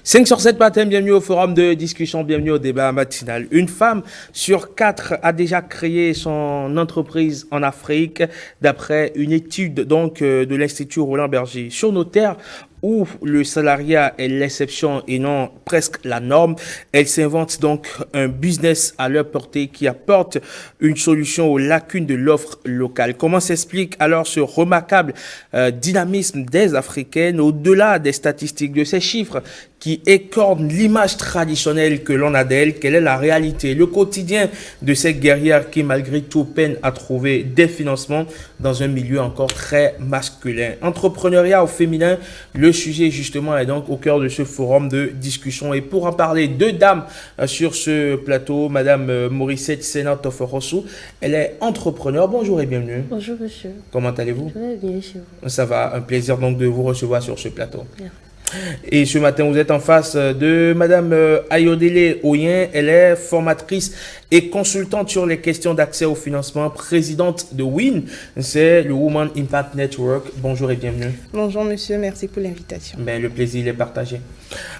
5 sur 7 matin, bienvenue au forum de discussion, bienvenue au débat matinal. Une femme sur 4 a déjà créé son entreprise en Afrique, d'après une étude donc de l'Institut Roland Berger. Sur nos terres, où le salariat est l'exception et non presque la norme, elles s'inventent donc un business à leur portée qui apporte une solution aux lacunes de l'offre locale. Comment s'explique alors ce remarquable dynamisme des Africaines au-delà des statistiques, de ces chiffres qui écornent l'image traditionnelle que l'on a d'elles? Quelle est la réalité, le quotidien de ces guerrières qui malgré tout peinent à trouver des financements dans un milieu encore très masculin? Entrepreneuriat au féminin, le sujet justement est donc au cœur de ce forum de discussion. Et pour en parler, deux dames sur ce plateau, Madame Morissette Sena-Toforosu, elle est entrepreneur. Bonjour et bienvenue. Bonjour monsieur. Comment allez-vous? Je vais bien chez vous. Ça va, un plaisir donc de vous recevoir sur ce plateau. Bien. Et ce matin, vous êtes en face de Madame Ayodele Oyen. Elle est formatrice et consultante sur les questions d'accès au financement, présidente de WIN, c'est le Women Impact Network. Bonjour et bienvenue. Bonjour monsieur, merci pour l'invitation. Ben, le plaisir est partagé.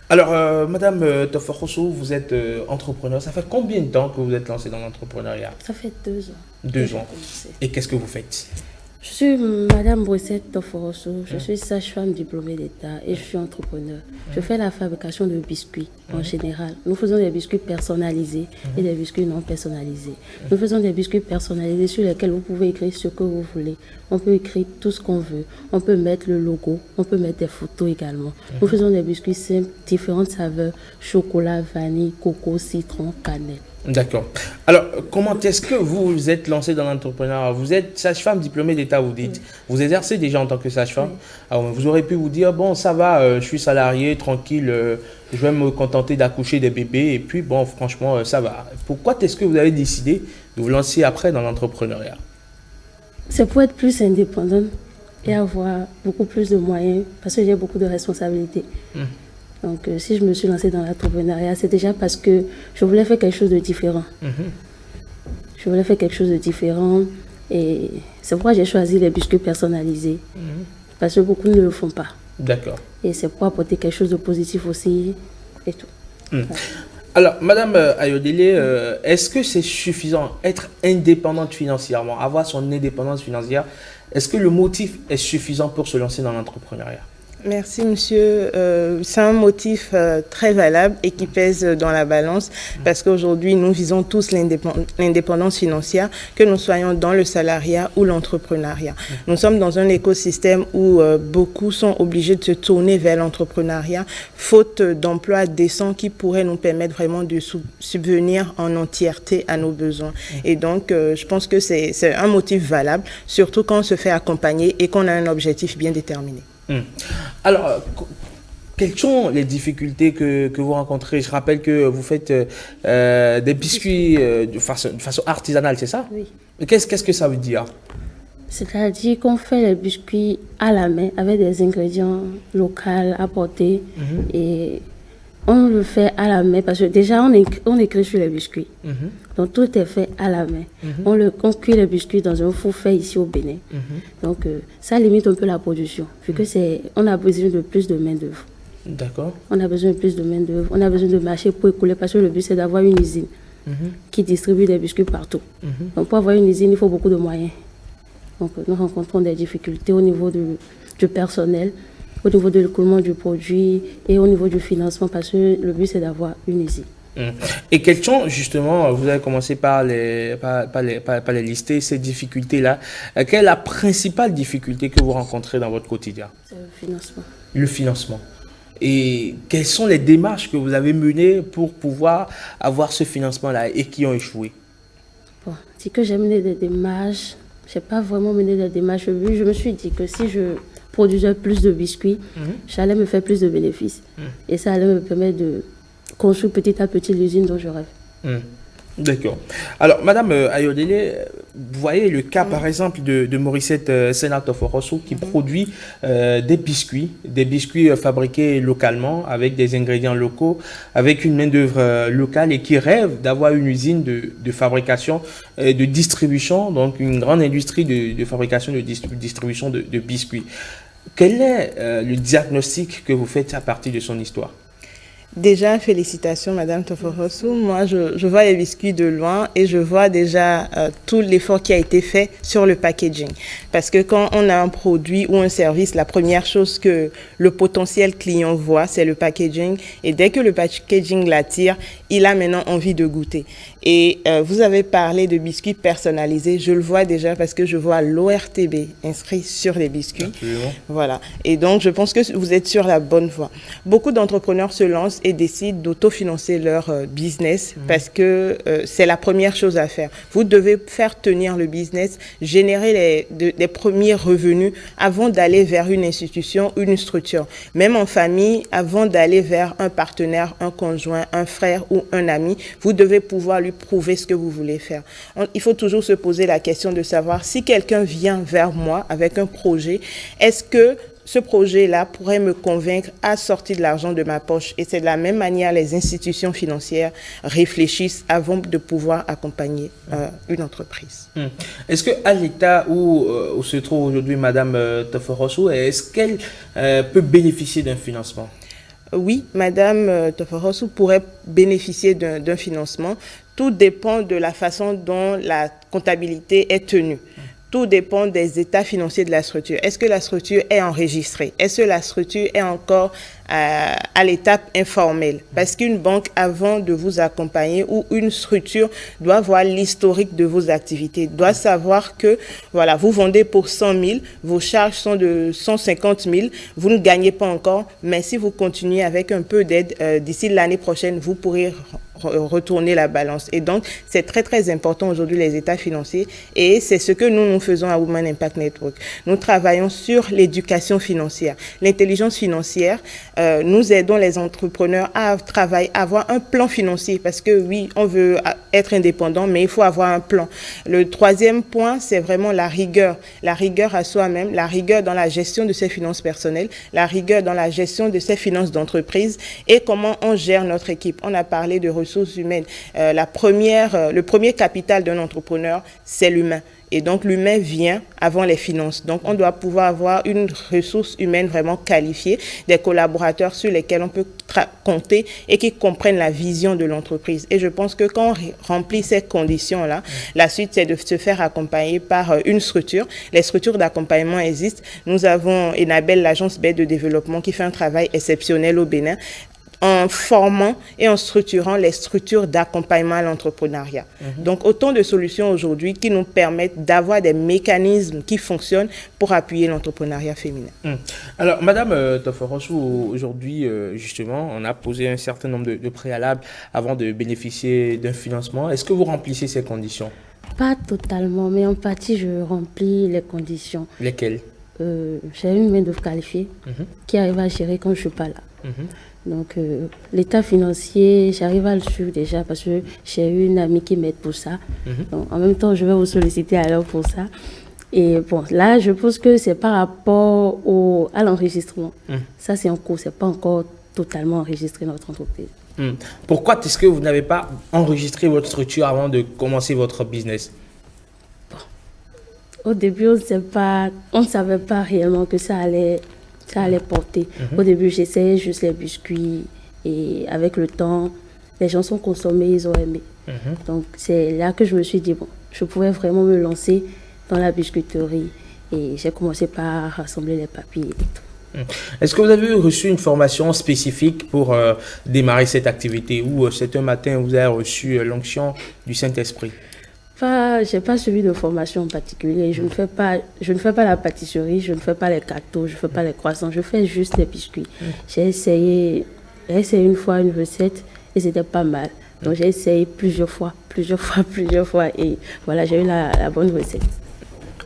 Alors, Madame Toforosu, vous êtes entrepreneur. Ça fait combien de temps que vous êtes lancée dans l'entrepreneuriat? Ça fait 2 ans. 2 ans. Et qu'est-ce que vous faites? Je suis Madame Morissette Toforosu, je suis sage-femme diplômée d'État et je suis entrepreneur. Je fais la fabrication de biscuits en général. Nous faisons des biscuits personnalisés et des biscuits non personnalisés. Nous faisons des biscuits personnalisés sur lesquels vous pouvez écrire ce que vous voulez. On peut écrire tout ce qu'on veut. On peut mettre le logo, on peut mettre des photos également. Nous faisons des biscuits simples, différentes saveurs, chocolat, vanille, coco, citron, cannelle. D'accord. Alors, comment est-ce que vous vous êtes lancé dans l'entrepreneuriat? Vous êtes sage-femme diplômée d'État, vous dites. Vous exercez déjà en tant que sage-femme. Alors, vous aurez pu vous dire, bon, ça va, je suis salarié, tranquille, je vais me contenter d'accoucher des bébés. Et puis, bon, franchement, ça va. Pourquoi est-ce que vous avez décidé de vous lancer après dans l'entrepreneuriat? C'est pour être plus indépendante et avoir beaucoup plus de moyens parce que j'ai beaucoup de responsabilités. Donc, si je me suis lancée dans l'entrepreneuriat, c'est déjà parce que je voulais faire quelque chose de différent. Je voulais faire quelque chose de différent et c'est pourquoi j'ai choisi les biscuits personnalisés. Parce que beaucoup ne le font pas. D'accord. Et c'est pour apporter quelque chose de positif aussi et tout. Voilà. Alors, Madame Ayodele, est-ce que c'est suffisant, être indépendante financièrement, avoir son indépendance financière, est-ce que le motif est suffisant pour se lancer dans l'entrepreneuriat? Merci monsieur, c'est un motif très valable et qui pèse dans la balance parce qu'aujourd'hui nous visons tous l'indépendance financière, que nous soyons dans le salariat ou l'entrepreneuriat. Nous sommes dans un écosystème où beaucoup sont obligés de se tourner vers l'entrepreneuriat faute d'emplois décents qui pourraient nous permettre vraiment de subvenir en entièreté à nos besoins. Et donc je pense que c'est un motif valable, surtout quand on se fait accompagner et qu'on a un objectif bien déterminé. Alors, quelles sont les difficultés que vous rencontrez? Je rappelle que vous faites des biscuits de façon artisanale, c'est ça? Oui. Qu'est-ce que ça veut dire? C'est-à-dire qu'on fait les biscuits à la main avec des ingrédients locaux apportés et on le fait à la main parce que déjà on écrit sur les biscuits. Donc tout est fait à la main. On cuit les biscuits dans un four fait ici au Bénin. Donc ça limite un peu la production vu que on a besoin de plus de main d'œuvre. D'accord. On a besoin de plus de main d'œuvre. On a besoin de marché pour écouler parce que le but c'est d'avoir une usine qui distribue des biscuits partout. Donc pour avoir une usine il faut beaucoup de moyens. Donc nous rencontrons des difficultés au niveau du personnel, au niveau de l'écoulement du produit et au niveau du financement parce que le but c'est d'avoir une usine. Et quelles sont justement, vous avez commencé par les lister, ces difficultés-là. Quelle est la principale difficulté que vous rencontrez dans votre quotidien? C'est le financement. Le financement. Et quelles sont les démarches que vous avez menées pour pouvoir avoir ce financement-là et qui ont échoué? Bon, c'est que j'ai mené des démarches. Je n'ai pas vraiment mené des démarches. Je me suis dit que si je produisais plus de biscuits, j'allais me faire plus de bénéfices. Et ça allait me permettre de construire petit à petit l'usine dont je rêve. D'accord. Alors, Madame Ayodele, vous voyez le cas par exemple de Morissette Sena-Toforosu qui produit des biscuits fabriqués localement avec des ingrédients locaux, avec une main-d'œuvre locale et qui rêve d'avoir une usine de fabrication et de distribution, donc une grande industrie de fabrication et de distribution de biscuits. Quel est le diagnostic que vous faites à partir de son histoire? Déjà, félicitations, Madame Toforosu. Moi, je vois les biscuits de loin et je vois déjà tout l'effort qui a été fait sur le packaging. Parce que quand on a un produit ou un service, la première chose que le potentiel client voit, c'est le packaging. Et dès que le packaging l'attire, il a maintenant envie de goûter. Et vous avez parlé de biscuits personnalisés. Je le vois déjà parce que je vois l'ORTB inscrit sur les biscuits. Absolument. Voilà. Et donc, je pense que vous êtes sur la bonne voie. Beaucoup d'entrepreneurs se lancent et décident d'autofinancer leur business parce que c'est la première chose à faire. Vous devez faire tenir le business, générer les premiers revenus avant d'aller vers une institution, une structure. Même en famille, avant d'aller vers un partenaire, un conjoint, un frère ou un ami, vous devez pouvoir lui prouver ce que vous voulez faire. Il faut toujours se poser la question de savoir si quelqu'un vient vers moi avec un projet, est-ce que ce projet-là pourrait me convaincre à sortir de l'argent de ma poche. Et c'est de la même manière les institutions financières réfléchissent avant de pouvoir accompagner une entreprise. Est-ce qu'à l'état où se trouve aujourd'hui Madame Toforosu, est-ce qu'elle peut bénéficier d'un financement? Oui, Madame Toforosu pourrait bénéficier d'un financement. Tout dépend de la façon dont la comptabilité est tenue. Tout dépend des états financiers de la structure. Est-ce que la structure est enregistrée? Est-ce que la structure est encore à l'étape informelle? Parce qu'une banque, avant de vous accompagner, ou une structure doit voir l'historique de vos activités, doit savoir que voilà, vous vendez pour 100 000, vos charges sont de 150 000, vous ne gagnez pas encore, mais si vous continuez avec un peu d'aide, d'ici l'année prochaine, vous pourrez retourner la balance. Et donc, c'est très, très important aujourd'hui, les états financiers. Et c'est ce que nous faisons à Women Impact Network. Nous travaillons sur l'éducation financière. L'intelligence financière, nous aidons les entrepreneurs à travailler, à avoir un plan financier. Parce que oui, on veut être indépendant, mais il faut avoir un plan. Le troisième point, c'est vraiment la rigueur. La rigueur à soi-même, la rigueur dans la gestion de ses finances personnelles, la rigueur dans la gestion de ses finances d'entreprise et comment on gère notre équipe. On a parlé de ressources humaines. Le premier capital d'un entrepreneur, c'est l'humain. Et donc, l'humain vient avant les finances. Donc, on doit pouvoir avoir une ressource humaine vraiment qualifiée, des collaborateurs sur lesquels on peut compter et qui comprennent la vision de l'entreprise. Et je pense que quand on remplit ces conditions-là, la suite, c'est de se faire accompagner par une structure. Les structures d'accompagnement existent. Nous avons Enabel, l'agence belge de développement, qui fait un travail exceptionnel au Bénin, en formant et en structurant les structures d'accompagnement à l'entrepreneuriat. Donc, autant de solutions aujourd'hui qui nous permettent d'avoir des mécanismes qui fonctionnent pour appuyer l'entrepreneuriat féminin. Alors, Madame Toforosu, aujourd'hui, justement, on a posé un certain nombre de préalables avant de bénéficier d'un financement. Est-ce que vous remplissez ces conditions? Pas totalement, mais en partie, je remplis les conditions. Lesquelles? J'ai une main-d'œuvre qualifiée qui arrive à gérer quand je ne suis pas là. Donc, l'état financier, j'arrive à le suivre déjà parce que j'ai eu une amie qui m'aide pour ça. Donc, en même temps, je vais vous solliciter alors pour ça. Et bon, là, je pense que c'est par rapport à l'enregistrement. Ça, c'est en cours. Ce n'est pas encore totalement enregistré notre entreprise. Pourquoi est-ce que vous n'avez pas enregistré votre structure avant de commencer votre business? Au début, on ne savait pas réellement que ça allait porter. Au début, j'essayais juste les biscuits et avec le temps, les gens sont consommés, ils ont aimé. Donc, c'est là que je me suis dit, bon, je pouvais vraiment me lancer dans la biscuiterie et j'ai commencé par rassembler les papiers et tout. Est-ce que vous avez reçu une formation spécifique pour démarrer cette activité ou c'est un matin vous avez reçu l'onction du Saint-Esprit? Je n'ai pas suivi de formation en particulier. Je ne fais pas la pâtisserie, je ne fais pas les gâteaux, je ne fais pas les croissants, je fais juste les biscuits. J'ai essayé une fois une recette et c'était pas mal. Donc j'ai essayé plusieurs fois et voilà, j'ai eu la bonne recette.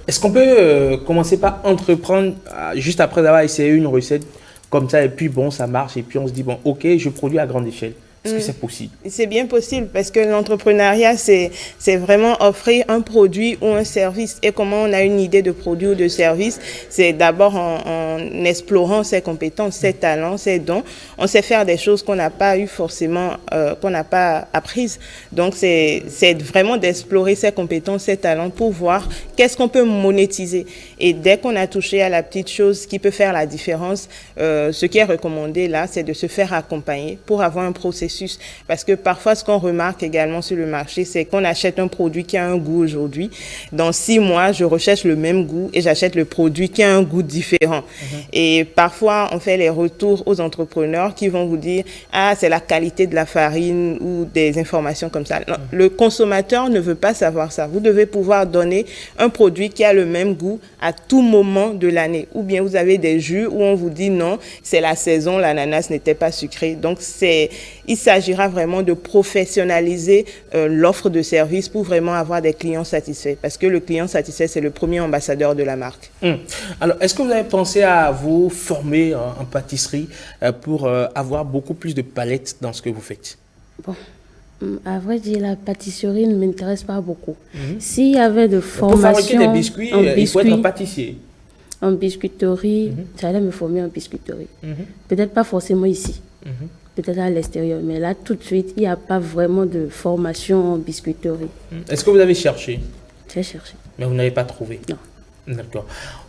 Est-ce qu'on peut commencer par entreprendre juste après avoir essayé une recette comme ça et puis bon, ça marche et puis on se dit bon, ok, je produis à grande échelle? Est-ce que c'est possible? C'est bien possible parce que l'entrepreneuriat, c'est vraiment offrir un produit ou un service. Et comment on a une idée de produit ou de service, c'est d'abord en explorant ses compétences, ses talents, ses dons. On sait faire des choses qu'on n'a pas eu forcément, qu'on n'a pas apprises. Donc, c'est vraiment d'explorer ses compétences, ses talents pour voir qu'est-ce qu'on peut monétiser. Et dès qu'on a touché à la petite chose qui peut faire la différence, ce qui est recommandé là, c'est de se faire accompagner pour avoir un processus. Parce que parfois, ce qu'on remarque également sur le marché, c'est qu'on achète un produit qui a un goût aujourd'hui. Dans 6 mois, je recherche le même goût et j'achète le produit qui a un goût différent. Et parfois, on fait les retours aux entrepreneurs qui vont vous dire « Ah, c'est la qualité de la farine » ou des informations comme ça. Non, le consommateur ne veut pas savoir ça. Vous devez pouvoir donner un produit qui a le même goût à tout moment de l'année. Ou bien vous avez des jus où on vous dit « Non, c'est la saison, l'ananas n'était pas sucré. » Donc, il s'agira vraiment de professionnaliser l'offre de service pour vraiment avoir des clients satisfaits. Parce que le client satisfait, c'est le premier ambassadeur de la marque. Alors, est-ce que vous avez pensé à vous former en pâtisserie pour avoir beaucoup plus de palettes dans ce que vous faites? Bon, à vrai dire, la pâtisserie ne m'intéresse pas beaucoup. S'il y avait de formation... Pour fabriquer des biscuits, il faut être un pâtissier. En biscuiterie, j'allais me former en biscuiterie. Peut-être pas forcément ici. Peut-être à l'extérieur, mais là, tout de suite, il n'y a pas vraiment de formation en biscuiterie. Est-ce que vous avez cherché? J'ai cherché. Mais vous n'avez pas trouvé? Non. D'accord.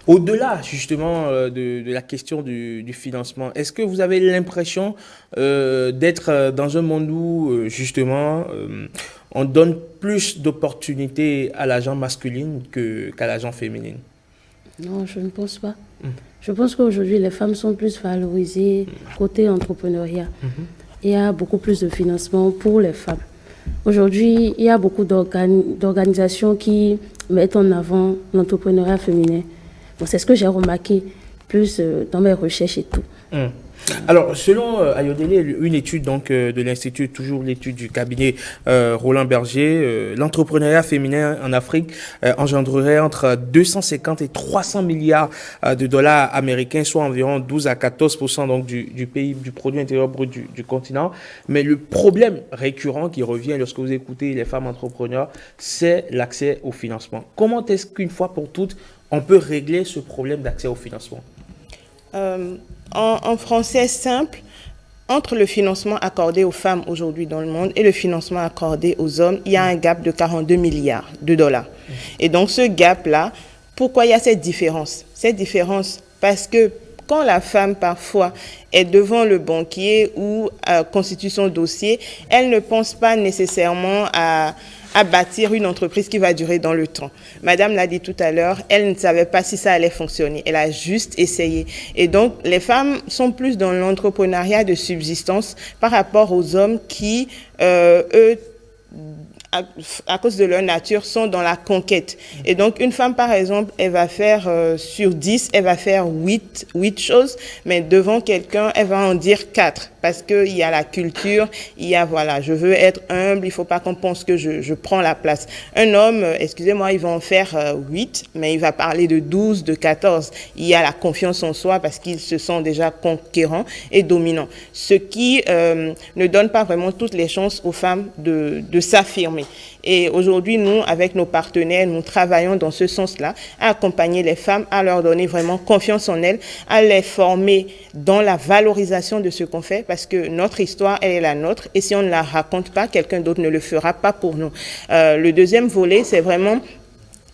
Au-delà, justement, de la question du financement, est-ce que vous avez l'impression d'être dans un monde où, justement, on donne plus d'opportunités à l'agent masculine qu'à l'agent féminine? Non, je ne pense pas. Je pense qu'aujourd'hui, les femmes sont plus valorisées côté entrepreneuriat. Il y a beaucoup plus de financement pour les femmes. Aujourd'hui, il y a beaucoup d'organisations qui mettent en avant l'entrepreneuriat féminin. Bon, c'est ce que j'ai remarqué plus dans mes recherches et tout. Alors, selon Ayodele, une étude donc, de l'Institut, toujours l'étude du cabinet Roland Berger, l'entrepreneuriat féminin en Afrique engendrerait entre 250 et 300 milliards de dollars américains, soit environ 12 à 14% donc, du pays, du produit intérieur brut du continent. Mais le problème récurrent qui revient lorsque vous écoutez les femmes entrepreneurs, c'est l'accès au financement. Comment est-ce qu'une fois pour toutes, on peut régler ce problème d'accès au financement? En français simple, entre le financement accordé aux femmes aujourd'hui dans le monde et le financement accordé aux hommes, il y a un gap de 42 milliards de dollars. Et donc ce gap-là, pourquoi il y a cette différence? Cette différence parce que quand la femme parfois est devant le banquier ou constitue son dossier, elle ne pense pas nécessairement à bâtir une entreprise qui va durer dans le temps. Madame l'a dit tout à l'heure, elle ne savait pas si ça allait fonctionner. Elle a juste essayé. Et donc, les femmes sont plus dans l'entrepreneuriat de subsistance par rapport aux hommes qui, eux, à cause de leur nature, sont dans la conquête. Et donc, une femme, par exemple, elle va faire sur 10, elle va faire 8 choses, mais devant quelqu'un, elle va en dire 4. Parce qu'il y a la culture, il y a, voilà, je veux être humble, il ne faut pas qu'on pense que je prends la place. Un homme, excusez-moi, il va en faire 8, mais il va parler de 12, de 14. Il y a la confiance en soi parce qu'il se sent déjà conquérant et dominant. Ce qui ne donne pas vraiment toutes les chances aux femmes de s'affirmer. Et aujourd'hui, nous, avec nos partenaires, nous travaillons dans ce sens-là, à accompagner les femmes, à leur donner vraiment confiance en elles, à les former dans la valorisation de ce qu'on fait, parce que notre histoire, elle est la nôtre, et si on ne la raconte pas, quelqu'un d'autre ne le fera pas pour nous. Le deuxième volet, c'est vraiment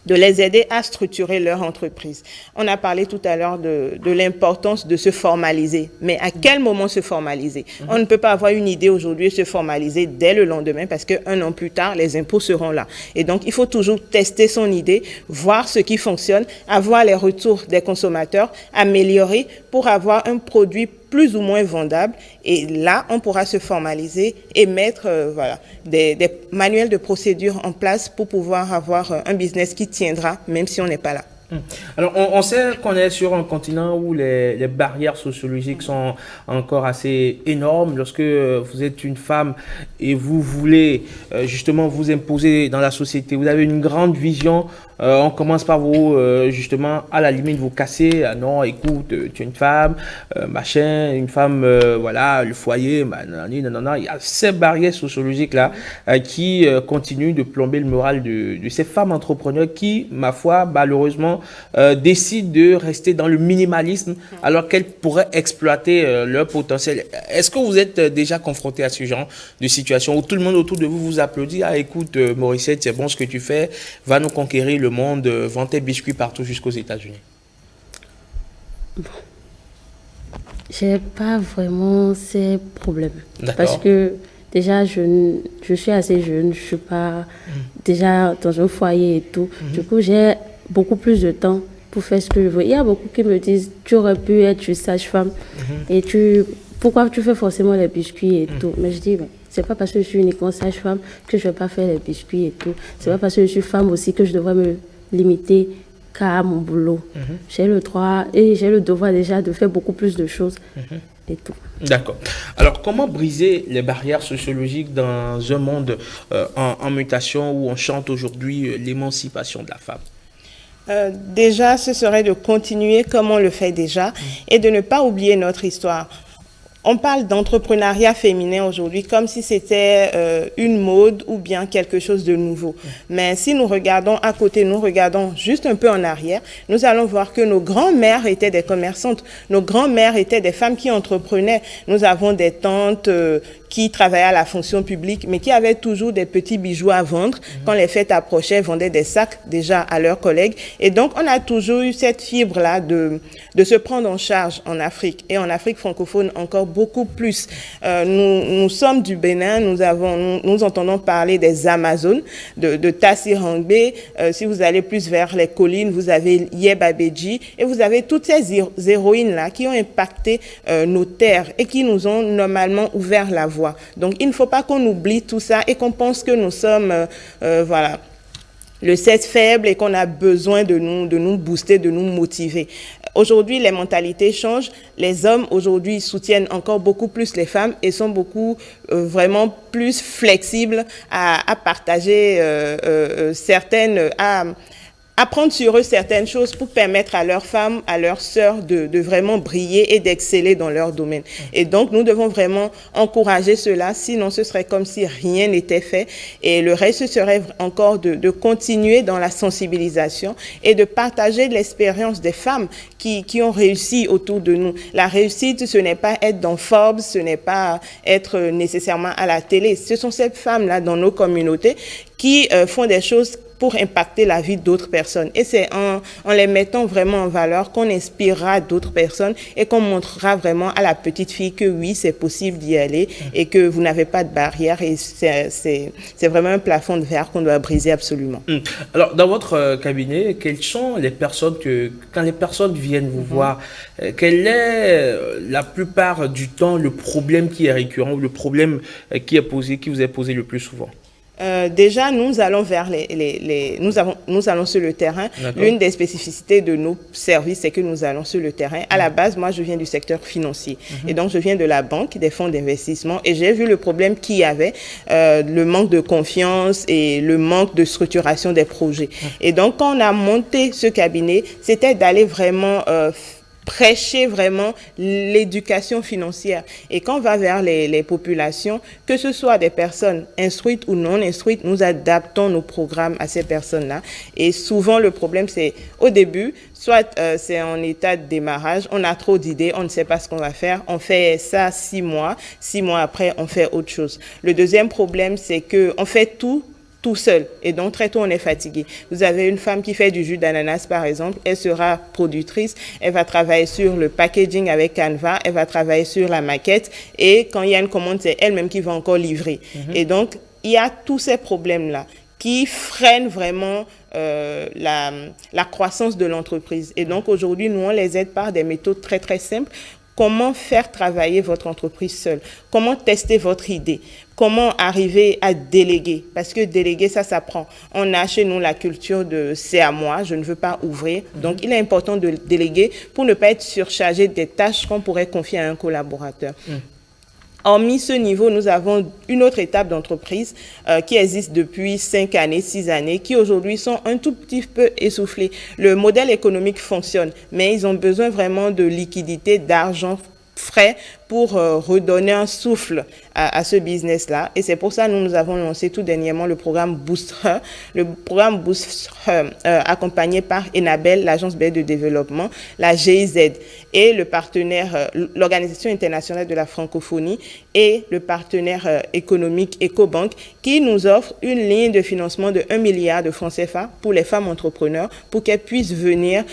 de les aider à structurer leur entreprise. On a parlé tout à l'heure de l'importance de se formaliser. Mais à quel moment se formaliser? On ne peut pas avoir une idée aujourd'hui et se formaliser dès le lendemain parce qu'un an plus tard, les impôts seront là. Et donc, il faut toujours tester son idée, voir ce qui fonctionne, avoir les retours des consommateurs, améliorer pour avoir un produit plus ou moins vendable. Et là, on pourra se formaliser et mettre voilà, des manuels de procédure en place pour pouvoir avoir un business qui tiendra, même si on n'est pas là. Alors, on sait qu'on est sur un continent où les barrières sociologiques sont encore assez énormes. Lorsque vous êtes une femme et vous voulez justement vous imposer dans la société, vous avez une grande vision. On commence par vous, justement, à la limite, vous casser. Ah non, écoute, tu es une femme, machin, une femme, voilà, le foyer, nanani, nanana. Il y a ces barrières sociologiques-là qui continuent de plomber le moral de ces femmes entrepreneurs qui, ma foi, malheureusement, décident de rester dans le minimalisme alors qu'elles pourraient exploiter leur potentiel. Est-ce que vous êtes déjà confronté à ce genre de situation où tout le monde autour de vous vous applaudit? Ah, écoute, Morissette, c'est bon ce que tu fais, va nous conquérir le monde, vend tes biscuits partout jusqu'aux États-Unis. Bon. J'ai pas vraiment ces problèmes. D'accord. Parce que déjà, je suis assez jeune, je suis pas déjà dans un foyer et tout. Du coup, j'ai beaucoup plus de temps pour faire ce que je veux. Il y a beaucoup qui me disent, tu aurais pu être une sage-femme et pourquoi tu fais forcément les biscuits et tout. Mais je dis, ben, c'est pas parce que je suis uniquement sage-femme que je vais pas faire les biscuits et tout. C'est pas parce que je suis femme aussi que je devrais me limiter qu'à mon boulot. J'ai le droit et j'ai le devoir déjà de faire beaucoup plus de choses et tout. D'accord. Alors, comment briser les barrières sociologiques dans un monde en mutation où on chante aujourd'hui l'émancipation de la femme? Déjà, ce serait de continuer comme on le fait déjà et de ne pas oublier notre histoire. On parle d'entrepreneuriat féminin aujourd'hui comme si c'était une mode ou bien quelque chose de nouveau. Mais si nous regardons à côté, nous regardons juste un peu en arrière, nous allons voir que nos grands-mères étaient des commerçantes. Nos grands-mères étaient des femmes qui entreprenaient. Nous avons des tantes qui travaillaient à la fonction publique, mais qui avaient toujours des petits bijoux à vendre. Quand les fêtes approchaient, vendaient des sacs déjà à leurs collègues. Et donc, on a toujours eu cette fibre-là de se prendre en charge en Afrique. Et en Afrique francophone, encore beaucoup plus. Nous sommes du Bénin, nous entendons parler des Amazones, de Tassirangbe. Si vous allez plus vers les collines, vous avez Yeba Beji. Et vous avez toutes ces héroïnes-là qui ont impacté nos terres et qui nous ont normalement ouvert la voie. Donc, il ne faut pas qu'on oublie tout ça et qu'on pense que nous sommes, voilà, le sexe faible et qu'on a besoin de nous booster, de nous motiver. Aujourd'hui, les mentalités changent. Les hommes, aujourd'hui, soutiennent encore beaucoup plus les femmes et sont beaucoup, vraiment plus flexibles à partager à prendre sur eux certaines choses pour permettre à leurs femmes, à leurs sœurs de vraiment briller et d'exceller dans leur domaine. Et donc, nous devons vraiment encourager cela, sinon ce serait comme si rien n'était fait. Et le reste, ce serait encore de continuer dans la sensibilisation et de partager l'expérience des femmes qui ont réussi autour de nous. La réussite, ce n'est pas être dans Forbes, ce n'est pas être nécessairement à la télé. Ce sont ces femmes-là dans nos communautés qui font des choses pour impacter la vie d'autres personnes. Et c'est en les mettant vraiment en valeur qu'on inspirera d'autres personnes et qu'on montrera vraiment à la petite fille que oui, c'est possible d'y aller et que vous n'avez pas de barrière et c'est vraiment un plafond de verre qu'on doit briser absolument. Alors, dans votre cabinet, quelles sont les personnes quand les personnes viennent vous voir, quel est la plupart du temps le problème qui est récurrent ou le problème qui vous est posé le plus souvent? Déjà, nous allons vers nous allons sur le terrain. L'une des spécificités de nos services, c'est que nous allons sur le terrain. À la base, moi, je viens du secteur financier. Et donc, je viens de la banque, des fonds d'investissement. Et j'ai vu le problème qu'il y avait, le manque de confiance et le manque de structuration des projets. Et donc, quand on a monté ce cabinet, c'était d'aller vraiment prêcher vraiment l'éducation financière. Et quand on va vers les populations, que ce soit des personnes instruites ou non instruites, nous adaptons nos programmes à ces personnes-là. Et souvent, le problème, c'est au début, soit c'est en état de démarrage, on a trop d'idées, on ne sait pas ce qu'on va faire, on fait ça 6 mois, 6 mois après, on fait autre chose. Le deuxième problème, c'est qu'on fait tout seul. Et donc, très tôt, on est fatigué. Vous avez une femme qui fait du jus d'ananas, par exemple. Elle sera productrice. Elle va travailler sur le packaging avec Canva. Elle va travailler sur la maquette. Et quand il y a une commande, c'est elle-même qui va encore livrer. Et donc, il y a tous ces problèmes-là qui freinent vraiment la croissance de l'entreprise. Et donc, aujourd'hui, nous, on les aide par des méthodes très, très simples comment faire travailler votre entreprise seule, comment tester votre idée, comment arriver à déléguer, parce que déléguer, ça s'apprend. On a chez nous la culture de c'est à moi, je ne veux pas ouvrir. Donc, il est important de déléguer pour ne pas être surchargé des tâches qu'on pourrait confier à un collaborateur. Hormis ce niveau, nous avons une autre étape d'entreprise qui existe depuis 5 années, 6 années, qui aujourd'hui sont un tout petit peu essoufflés. Le modèle économique fonctionne, mais ils ont besoin vraiment de liquidité, d'argent frais pour redonner un souffle à ce business-là. Et c'est pour ça que nous avons lancé tout dernièrement le programme Boost Her. Le programme Boost Her, accompagné par Enabel, l'agence belge de développement, la GIZ et le partenaire, l'Organisation internationale de la francophonie et le partenaire économique EcoBank, qui nous offre une ligne de financement de 1 milliard de francs CFA pour les femmes entrepreneurs pour qu'elles puissent venir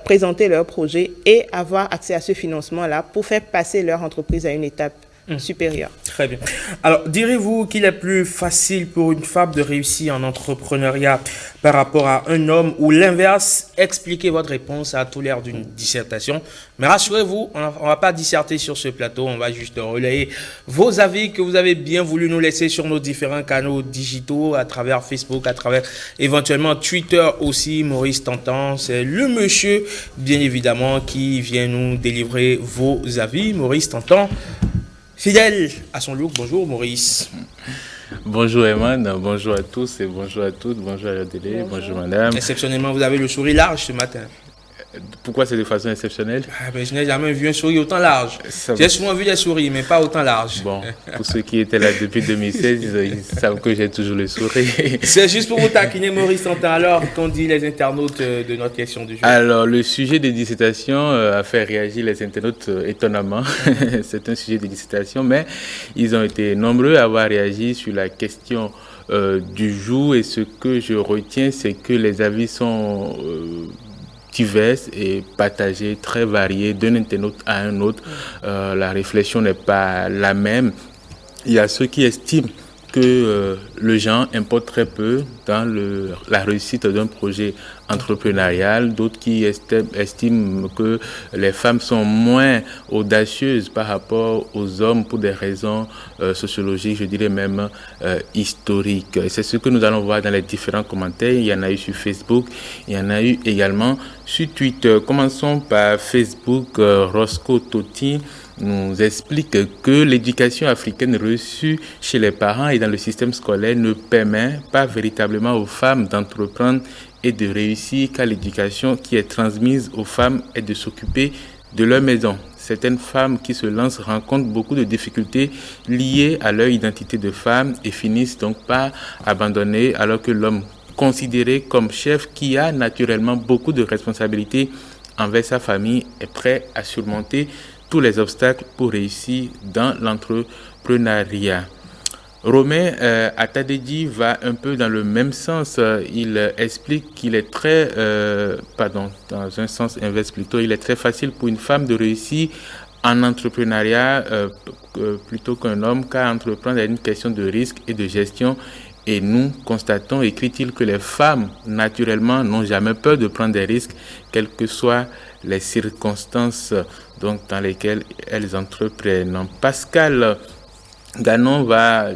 présenter leurs projets et avoir accès à ce financement-là pour faire passer leur entreprise à une étape supérieure. Très bien. Alors, direz-vous qu'il est plus facile pour une femme de réussir en entrepreneuriat par rapport à un homme ou l'inverse? Expliquez votre réponse à tout l'air d'une dissertation. Mais rassurez-vous, on ne va pas disserter sur ce plateau, on va juste relayer vos avis que vous avez bien voulu nous laisser sur nos différents canaux digitaux, à travers Facebook, à travers éventuellement Twitter aussi. Maurice Tantan, c'est le monsieur, bien évidemment, qui vient nous délivrer vos avis. Maurice Tantan, fidèle à son look. Bonjour Maurice. Bonjour Eman, bonjour à tous et bonjour à toutes, bonjour à la télé, bonjour madame. Exceptionnellement, vous avez le sourire large ce matin. Pourquoi c'est de façon exceptionnelle? Je n'ai jamais vu un sourire autant large. J'ai souvent vu des souris, mais pas autant large. Bon, pour ceux qui étaient là depuis 2016, ils savent que j'ai toujours le sourire. C'est juste pour vous taquiner, Maurice Tantan. Alors, qu'ont dit les internautes de notre question du jour? Alors, le sujet des dissertations a fait réagir les internautes étonnamment. C'est un sujet de dissertation, mais ils ont été nombreux à avoir réagi sur la question du jour. Et ce que je retiens, c'est que les avis sont diverses et partagées, très variées, d'un internaute à un autre. La réflexion n'est pas la même. Il y a ceux qui estiment que le genre importe très peu dans la réussite d'un projet entrepreneurial, d'autres qui estiment que les femmes sont moins audacieuses par rapport aux hommes pour des raisons sociologiques, je dirais même historiques. Et c'est ce que nous allons voir dans les différents commentaires. Il y en a eu sur Facebook, il y en a eu également sur Twitter. Commençons par Facebook. Roscoe Totti nous explique que l'éducation africaine reçue chez les parents et dans le système scolaire ne permet pas véritablement aux femmes d'entreprendre et de réussir, car l'éducation qui est transmise aux femmes est de s'occuper de leur maison. Certaines femmes qui se lancent rencontrent beaucoup de difficultés liées à leur identité de femme et finissent donc par abandonner, alors que l'homme considéré comme chef qui a naturellement beaucoup de responsabilités envers sa famille est prêt à surmonter tous les obstacles pour réussir dans l'entrepreneuriat. Romain Atadedi va un peu dans le même sens. Il explique qu'il est dans un sens inverse plutôt, il est très facile pour une femme de réussir en entrepreneuriat plutôt qu'un homme, car entreprendre est une question de risque et de gestion. Et nous constatons, écrit-il, que les femmes, naturellement, n'ont jamais peur de prendre des risques, quelles que soient les circonstances dans lesquelles elles entreprennent. Pascal Ganon va,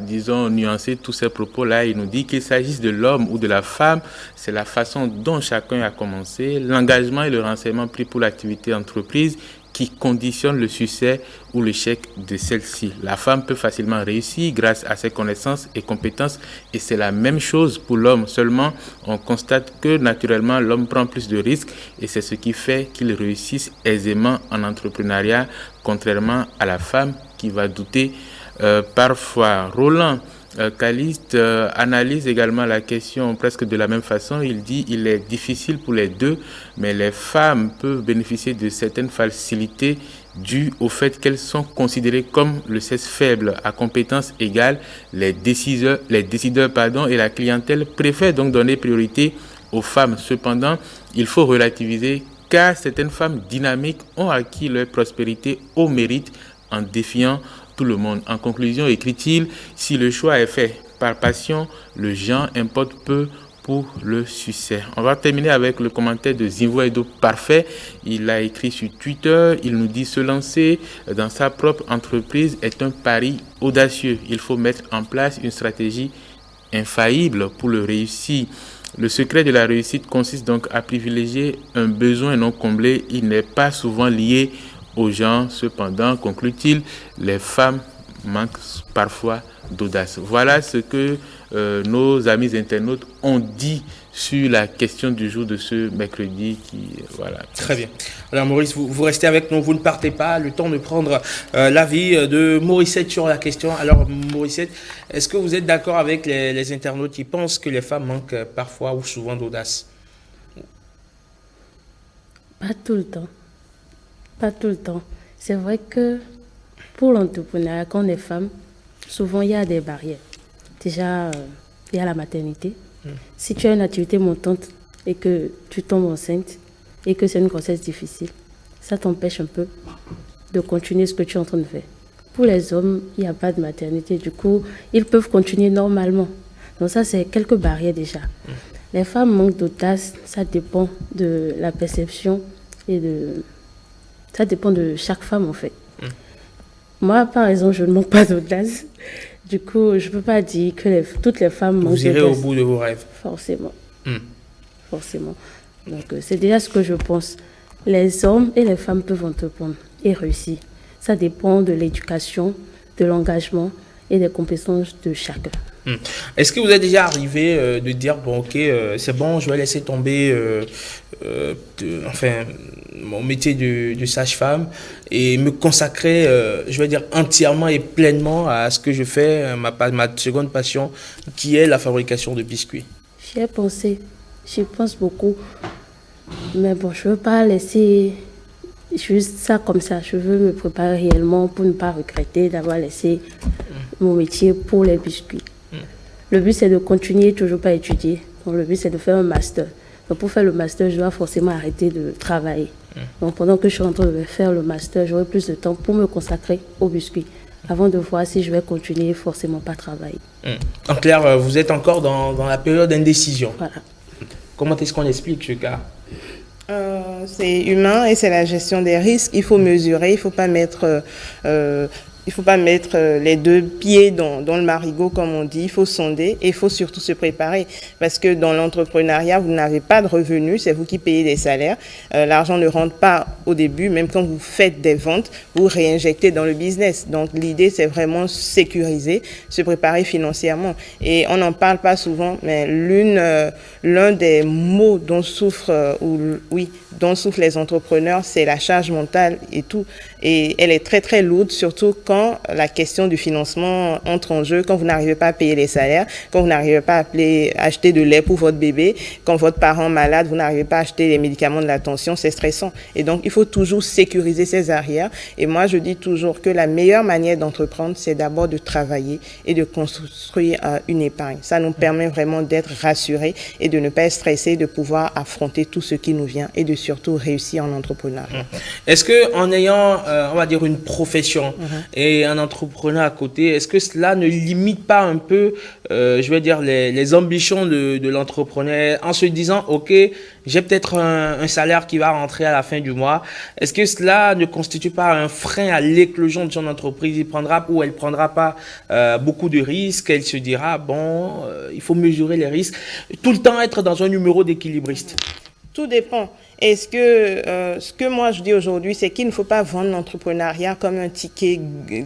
nuancer tous ces propos-là. Il nous dit qu'il s'agisse de l'homme ou de la femme, c'est la façon dont chacun a commencé, l'engagement et le renseignement pris pour l'activité entreprise qui conditionne le succès ou l'échec de celle-ci. La femme peut facilement réussir grâce à ses connaissances et compétences, et c'est la même chose pour l'homme. Seulement, on constate que naturellement, l'homme prend plus de risques et c'est ce qui fait qu'il réussisse aisément en entrepreneuriat, contrairement à la femme qui va douter parfois. Roland Caliste analyse également la question presque de la même façon. Il dit il est difficile pour les deux, mais les femmes peuvent bénéficier de certaines facilités dues au fait qu'elles sont considérées comme le sexe faible. À compétences égales, les décideurs et la clientèle préfèrent donc donner priorité aux femmes. Cependant, il faut relativiser, car certaines femmes dynamiques ont acquis leur prospérité au mérite en défiant tout le monde. En conclusion, écrit-il, si le choix est fait par passion, le genre importe peu pour le succès. On va terminer avec le commentaire de Zinvo Edo Parfait. Il a écrit sur Twitter, il nous dit: se lancer dans sa propre entreprise est un pari audacieux. Il faut mettre en place une stratégie infaillible pour le réussir. Le secret de la réussite consiste donc à privilégier un besoin non comblé. Il n'est pas souvent lié aux gens. Cependant, conclut-il, les femmes manquent parfois d'audace. Voilà ce que nos amis internautes ont dit sur la question du jour de ce mercredi. Voilà. Très bien. Alors Maurice, vous restez avec nous, vous ne partez pas, le temps de prendre l'avis de Morissette sur la question. Alors Morissette, est-ce que vous êtes d'accord avec les internautes qui pensent que les femmes manquent parfois ou souvent d'audace? Pas tout le temps. Pas tout le temps. C'est vrai que pour l'entrepreneuriat, quand on est femme, souvent il y a des barrières. Déjà, il y a la maternité. Si tu as une activité montante et que tu tombes enceinte et que c'est une grossesse difficile, ça t'empêche un peu de continuer ce que tu es en train de faire. Pour les hommes, il n'y a pas de maternité. Du coup, ils peuvent continuer normalement. Donc ça, c'est quelques barrières déjà. Les femmes manquent d'audace, ça dépend de la perception et ça dépend de chaque femme en fait. Moi, par exemple, je ne manque pas d'audace. Du coup, je ne peux pas dire que toutes les femmes manquent d'audace. Vous irez au bout de vos rêves. Forcément. Forcément. Donc, c'est déjà ce que je pense. Les hommes et les femmes peuvent entreprendre et réussir. Ça dépend de l'éducation, de l'engagement et des compétences de chacun. Est-ce que vous êtes déjà arrivé de dire, bon, ok, c'est bon, je vais laisser tomber mon métier de sage-femme et me consacrer, je vais dire, entièrement et pleinement à ce que je fais, ma seconde passion, qui est la fabrication de biscuits? J'y ai pensé, j'y pense beaucoup. Mais bon, je ne veux pas laisser juste ça comme ça. Je veux me préparer réellement pour ne pas regretter d'avoir laissé mon métier pour les biscuits. Le but, c'est de continuer, toujours pas étudier. Donc, le but, c'est de faire un master. Donc, pour faire le master, je dois forcément arrêter de travailler. Donc, pendant que je suis en train de faire le master, j'aurai plus de temps pour me consacrer aux biscuits, avant de voir si je vais continuer forcément pas travailler. En clair, vous êtes encore dans la période d'indécision. Voilà. Comment est-ce qu'on explique ce cas? C'est humain et c'est la gestion des risques. Il faut mesurer, il ne faut pas mettre... il ne faut pas mettre les deux pieds dans le marigot, comme on dit. Il faut sonder et il faut surtout se préparer. Parce que dans l'entrepreneuriat, vous n'avez pas de revenus, c'est vous qui payez des salaires. L'argent ne rentre pas au début, même quand vous faites des ventes, vous réinjectez dans le business. Donc l'idée, c'est vraiment sécuriser, se préparer financièrement. Et on n'en parle pas souvent, mais l'un des maux dont souffrent les entrepreneurs, c'est la charge mentale et tout. Et elle est très, très lourde, surtout quand la question du financement entre en jeu, quand vous n'arrivez pas à payer les salaires, quand vous n'arrivez pas à acheter de lait pour votre bébé, quand votre parent est malade, vous n'arrivez pas à acheter les médicaments de la tension, c'est stressant. Et donc, il faut toujours sécuriser ses arrières. Et moi, je dis toujours que la meilleure manière d'entreprendre, c'est d'abord de travailler et de construire une épargne. Ça nous permet vraiment d'être rassurés et de ne pas être stressés, de pouvoir affronter tout ce qui nous vient et de surtout réussir en entrepreneuriat. Est-ce qu'en ayant, on va dire, une profession et un entrepreneur à côté, est-ce que cela ne limite pas un peu, je vais dire, les ambitions de l'entrepreneur en se disant, ok, j'ai peut-être un salaire qui va rentrer à la fin du mois. Est-ce que cela ne constitue pas un frein à l'éclosion de son entreprise? Elle prendra pas beaucoup de risques. Elle se dira, bon, il faut mesurer les risques. Tout le temps être dans un numéro d'équilibriste. Tout dépend. Et ce que moi je dis aujourd'hui, c'est qu'il ne faut pas vendre l'entrepreneuriat comme un ticket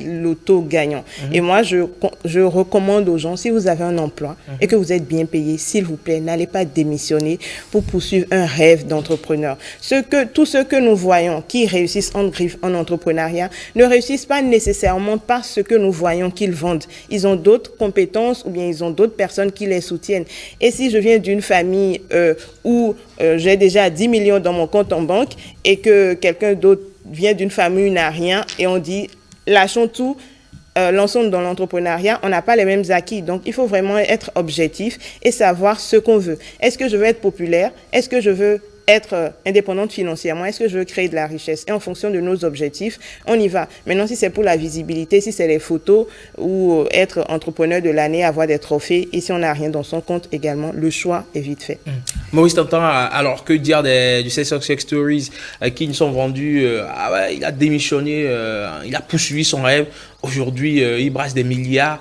loto gagnant. Et moi, je recommande aux gens, si vous avez un emploi et que vous êtes bien payé, s'il vous plaît, n'allez pas démissionner pour poursuivre un rêve d'entrepreneur. Tous ceux que nous voyons qui réussissent en entrepreneuriat ne réussissent pas nécessairement par ce que nous voyons qu'ils vendent. Ils ont d'autres compétences ou bien ils ont d'autres personnes qui les soutiennent. Et si je viens d'une famille où j'ai déjà 10 millions dans mon compte en banque et que quelqu'un d'autre vient d'une famille où il n'a rien et on dit lâchons tout, lançons dans l'entrepreneuriat, on n'a pas les mêmes acquis. Donc, il faut vraiment être objectif et savoir ce qu'on veut. Est-ce que je veux être populaire? Est-ce que je veux être indépendante financièrement? Est-ce que je veux créer de la richesse? Et en fonction de nos objectifs, on y va. Maintenant, si c'est pour la visibilité, si c'est les photos ou être entrepreneur de l'année, avoir des trophées, et si on n'a rien dans son compte également, le choix est vite fait. Maurice, t'entends, alors que dire du Success Stories qui nous sont vendus, il a démissionné, il a poursuivi son rêve, aujourd'hui il brasse des milliards.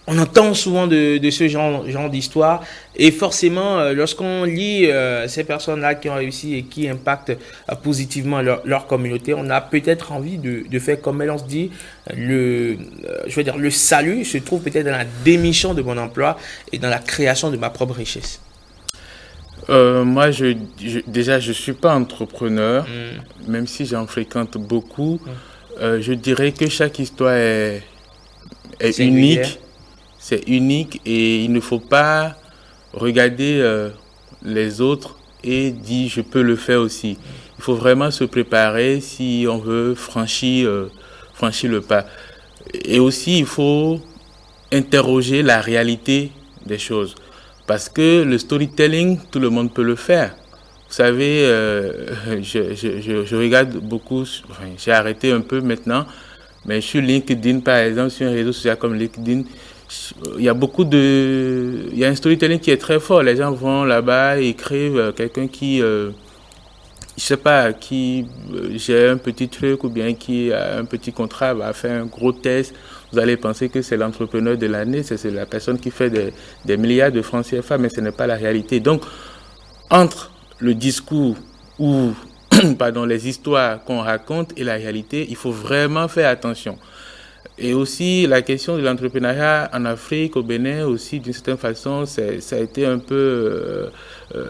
On entend souvent de ce genre d'histoire et forcément, lorsqu'on lit ces personnes-là qui ont réussi et qui impactent positivement leur communauté, on a peut-être envie de faire comme elle, on se dit, le salut se trouve peut-être dans la démission de mon emploi et dans la création de ma propre richesse. Moi, déjà, je ne suis pas entrepreneur, même si j'en fréquente beaucoup. Je dirais que chaque histoire est unique. C'est unique et il ne faut pas regarder les autres et dire je peux le faire aussi. Il faut vraiment se préparer si on veut franchir le pas. Et aussi, il faut interroger la réalité des choses. Parce que le storytelling, tout le monde peut le faire. Vous savez, je regarde beaucoup, j'ai arrêté un peu maintenant, mais sur LinkedIn, par exemple, sur un réseau social comme LinkedIn, il y a un storytelling qui est très fort. Les gens vont là-bas, écrivent quelqu'un qui, je sais pas, qui gère un petit truc ou bien qui a un petit contrat, va faire un gros test. Vous allez penser que c'est l'entrepreneur de l'année, c'est la personne qui fait des milliards de francs CFA, mais ce n'est pas la réalité. Donc, entre le discours ou les histoires qu'on raconte et la réalité, il faut vraiment faire attention. Et aussi, la question de l'entrepreneuriat en Afrique, au Bénin aussi, d'une certaine façon, ça a été un peu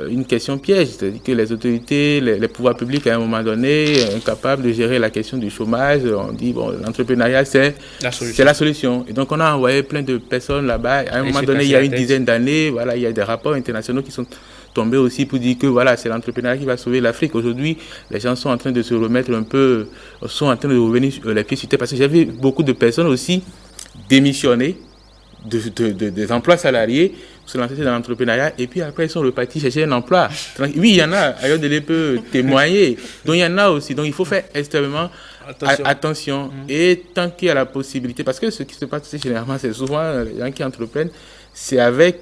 une question piège. C'est-à-dire que les autorités, les pouvoirs publics, à un moment donné, incapables de gérer la question du chômage, on dit, bon, l'entrepreneuriat, c'est la solution. Et donc, on a envoyé plein de personnes là-bas. À un moment donné, il y a une dizaine d'années, voilà, il y a des rapports internationaux qui sont tombés aussi pour dire que voilà, c'est l'entrepreneuriat qui va sauver l'Afrique. Aujourd'hui, les gens sont en train de se remettre un peu, sont en train de revenir les pieds sur terre. Parce que j'ai vu beaucoup de personnes aussi démissionner des emplois salariés, se lancer dans l'entrepreneuriat et puis après ils sont repartis chercher un emploi. Oui, il y en a, Ayodele peut témoigner. Donc il y en a aussi. Donc il faut faire extrêmement attention. Et tant qu'il y a la possibilité, parce que ce qui se passe généralement, c'est souvent les gens qui entreprennent, c'est avec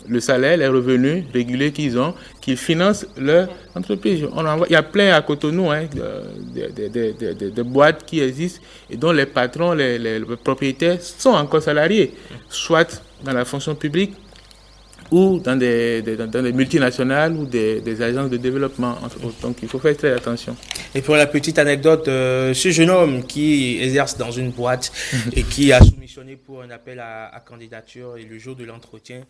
le salaire, les revenus réguliers qu'ils ont, qu'ils financent leur entreprise. Il y a plein à Cotonou de boîtes qui existent et dont les patrons, les propriétaires sont encore salariés, soit dans la fonction publique ou dans des multinationales ou des agences de développement. Donc il faut faire très attention. Et pour la petite anecdote, ce jeune homme qui exerce dans une boîte et qui a soumissionné pour un appel à candidature et le jour de l'entretien,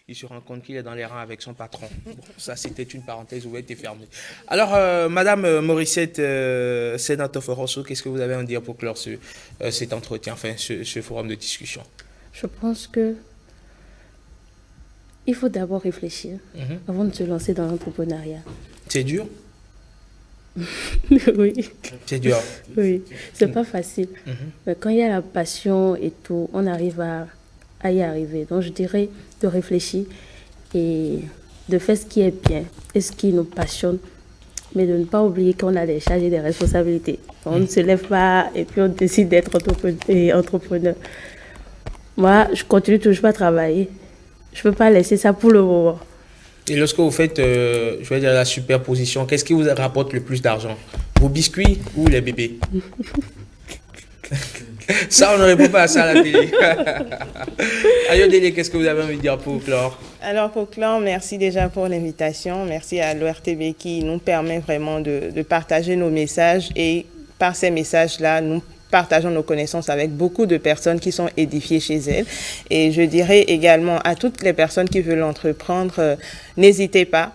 il se rend compte qu'il est dans les rangs avec son patron. Bon, ça, c'était une parenthèse ouverte et fermée. Alors, Madame Morissette Sénatoforoso, qu'est-ce que vous avez à dire pour clore cet entretien, enfin ce forum de discussion? Je pense que il faut d'abord réfléchir avant de se lancer dans l'entrepreneuriat. C'est dur? Oui. C'est dur? Oui, c'est pas facile. Mais quand il y a la passion et tout, on arrive à y arriver. Donc je dirais de réfléchir et de faire ce qui est bien et ce qui nous passionne, mais de ne pas oublier qu'on a des charges et des responsabilités. On ne se lève pas et puis on décide d'être entrepreneur. Moi, je continue toujours à travailler. Je ne peux pas laisser ça pour le moment. Et lorsque vous faites, je vais dire la superposition, qu'est-ce qui vous rapporte le plus d'argent? Vos biscuits ou les bébés? Ça, on ne répond pas à ça à la télé. Ayodele, qu'est-ce que vous avez envie de dire pour clore? Alors pour clore, merci déjà pour l'invitation. Merci à l'ORTB qui nous permet vraiment de partager nos messages et par ces messages-là, nous partageons nos connaissances avec beaucoup de personnes qui sont édifiées chez elles. Et je dirais également à toutes les personnes qui veulent entreprendre, n'hésitez pas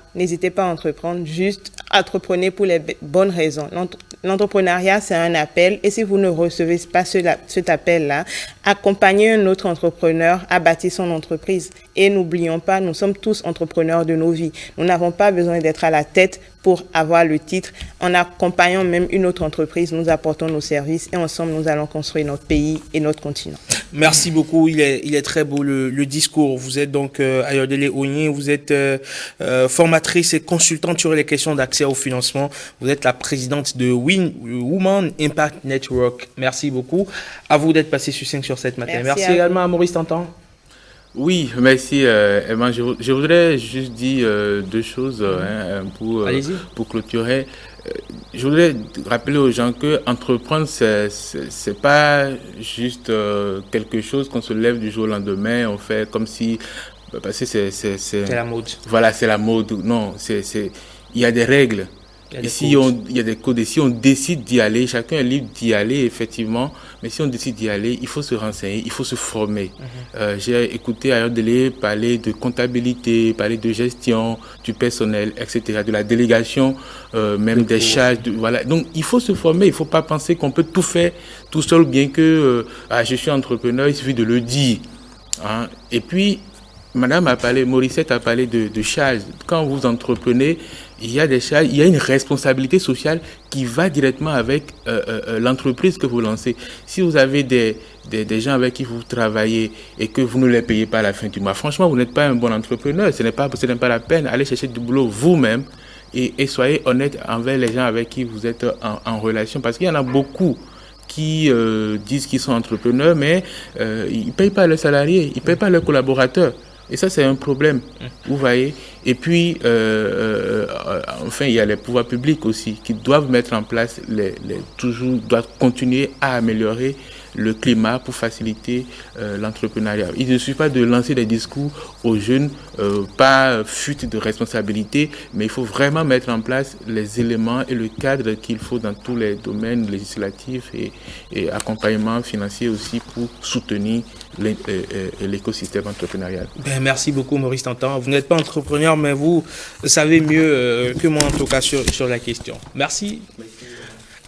à entreprendre, juste entreprenez pour les bonnes raisons. L'entrepreneuriat, c'est un appel et si vous ne recevez pas cet appel-là, accompagnez un autre entrepreneur à bâtir son entreprise. Et n'oublions pas, nous sommes tous entrepreneurs de nos vies. Nous n'avons pas besoin d'être à la tête pour avoir le titre. En accompagnant même une autre entreprise, nous apportons nos services et ensemble, nous allons construire notre pays et notre continent. Merci beaucoup. Il est très beau le discours. Vous êtes donc Ayodele Onye, vous êtes formatrice formatrice et consultante sur les questions d'accès au financement. Vous êtes la présidente de Women Impact Network. Merci beaucoup. À vous d'être passé sur 5 sur 7 matin. Merci également à Maurice Tantan. Oui, merci Emma. Je voudrais juste dire deux choses pour clôturer. Je voudrais rappeler aux gens que entreprendre, c'est pas juste quelque chose qu'on se lève du jour au lendemain, on fait comme si... Parce que c'est la mode. Voilà, c'est la mode. Non, il y a des règles. Ici, il y a des codes. Et si on décide d'y aller, chacun est libre d'y aller, effectivement. Mais si on décide d'y aller, il faut se renseigner, il faut se former. J'ai écouté Ayodele parler de comptabilité, parler de gestion du personnel, etc., de la délégation, même des charges. Voilà. Donc, il faut se former. Il ne faut pas penser qu'on peut tout faire tout seul, bien que je suis entrepreneur, il suffit de le dire. Hein. Et puis, Morissette a parlé de charges. Quand vous entreprenez, il y a des charges, il y a une responsabilité sociale qui va directement avec l'entreprise que vous lancez. Si vous avez des gens avec qui vous travaillez et que vous ne les payez pas à la fin du mois, franchement, vous n'êtes pas un bon entrepreneur. Ce n'est pas la peine. Allez chercher du boulot vous-même et soyez honnête envers les gens avec qui vous êtes en relation. Parce qu'il y en a beaucoup qui disent qu'ils sont entrepreneurs, mais ils ne payent pas leurs salariés, ils ne payent pas leurs collaborateurs. Et ça, c'est un problème, vous voyez. Et puis, enfin, il y a les pouvoirs publics aussi qui doivent mettre en place, doivent continuer à améliorer le climat pour faciliter l'entrepreneuriat. Il ne suffit pas de lancer des discours aux jeunes, pas fuite de responsabilité, mais il faut vraiment mettre en place les éléments et le cadre qu'il faut dans tous les domaines législatifs et accompagnement financier aussi pour soutenir l'écosystème entrepreneurial. Merci beaucoup Maurice Tantan. Vous n'êtes pas entrepreneur, mais vous savez mieux que moi en tout cas sur la question. Merci.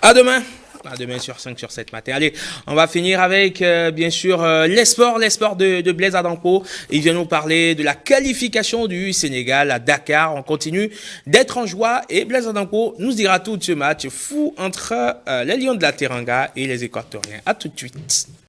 À demain. À demain sur 5 sur 7 matin. Allez, on va finir avec, bien sûr, les sports de Blaise Adanko. Il vient nous parler de la qualification du Sénégal à Dakar. On continue d'être en joie et Blaise Adanko nous dira tout de ce match fou entre les Lions de la Teranga et les Équatoriens. À tout de suite.